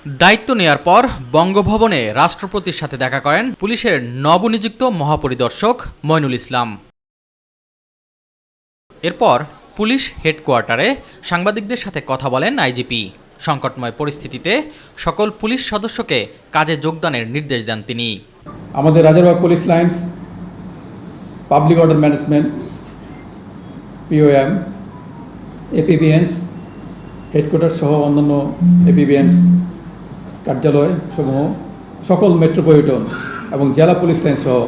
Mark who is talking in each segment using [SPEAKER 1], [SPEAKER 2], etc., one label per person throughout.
[SPEAKER 1] দায়িত্ব নেয়ার পর বঙ্গভবনে রাষ্ট্রপতির সাথে দেখা করেন পুলিশের নবনিযুক্ত মহাপরিদর্শক মইনুল ইসলাম। এরপর পুলিশ হেডকোয়ার্টারে সাংবাদিকদের সাথে কথা বলেন আইজিপি। সংকটময় পরিস্থিতিতে সকল পুলিশ সদস্যকে কাজে যোগদানের নির্দেশ দেন তিনি।
[SPEAKER 2] আমাদের Rajarbagh police lines, public order management, POM, APBNs headquarter সহ অন্যান্য এপিবিএনস কার্যালয় সমূহ, সকল মেট্রোপলিটন এবং জেলা পুলিশ লাইন সহ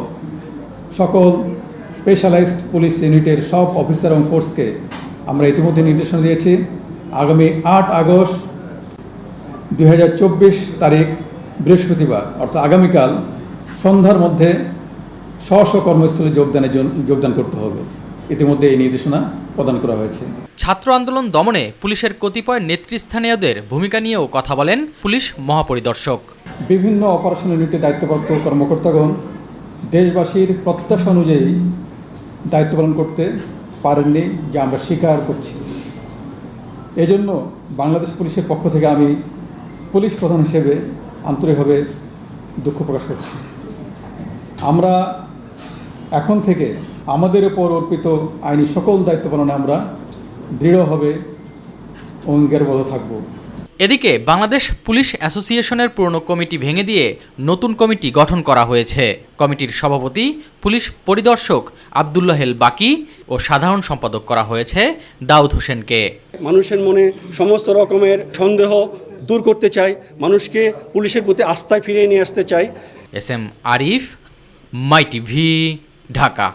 [SPEAKER 2] সকল স্পেশালাইজড পুলিশ ইউনিটের সব অফিসার এবং ফোর্সকে আমরা ইতিমধ্যে নির্দেশনা দিয়েছি। আগামী 8 আগস্ট 2024 তারিখ বৃহস্পতিবার অর্থাৎ আগামীকাল সন্ধ্যার মধ্যে স্ব কর্মস্থলে যোগদান করতে হবে। ইতিমধ্যে এই নির্দেশনা প্রদান করা হয়েছে।
[SPEAKER 1] ছাত্র আন্দোলন দমনে পুলিশের কতিপয় নেতৃস্থানীয়দের ভূমিকা নিয়েও কথা বলেন পুলিশ মহাপরিদর্শক।
[SPEAKER 2] বিভিন্ন অপারেশন ইউনিটে দায়িত্বপ্রাপ্ত কর্মকর্তাগণ দেশবাসীর প্রত্যাশা অনুযায়ী দায়িত্ব পালন করতে পারেননি, যা আমরা স্বীকার করছি। এজন্য বাংলাদেশ পুলিশের পক্ষ থেকে আমি পুলিশ প্রধান হিসেবে আন্তরিকভাবে দুঃখ প্রকাশ করছি। আমরা এখন থেকে আমাদের উপর অর্পিত আইনি সকল দায়িত্ব পালনে আমরা দৃঢ়ভাবে অঙ্গীকারবদ্ধ থাকব।
[SPEAKER 1] এদিকে বাংলাদেশ পুলিশ অ্যাসোসিয়েশনের পুরনো কমিটি ভেঙে দিয়ে নতুন কমিটি গঠন করা হয়েছে। কমিটির সভাপতি পুলিশ পরিদর্শক আব্দুল্লাহ হেল বাকি ও সাধারণ সম্পাদক করা হয়েছে দাউদ হোসেনকে।
[SPEAKER 3] মানুষের মনে সমস্ত রকমের সন্দেহ দূর করতে চাই, মানুষকে পুলিশের প্রতি আস্থায় ফিরিয়ে নিয়ে আসতে চাই।
[SPEAKER 1] এস এম আরিফ, মাই টিভি, ঢাকা।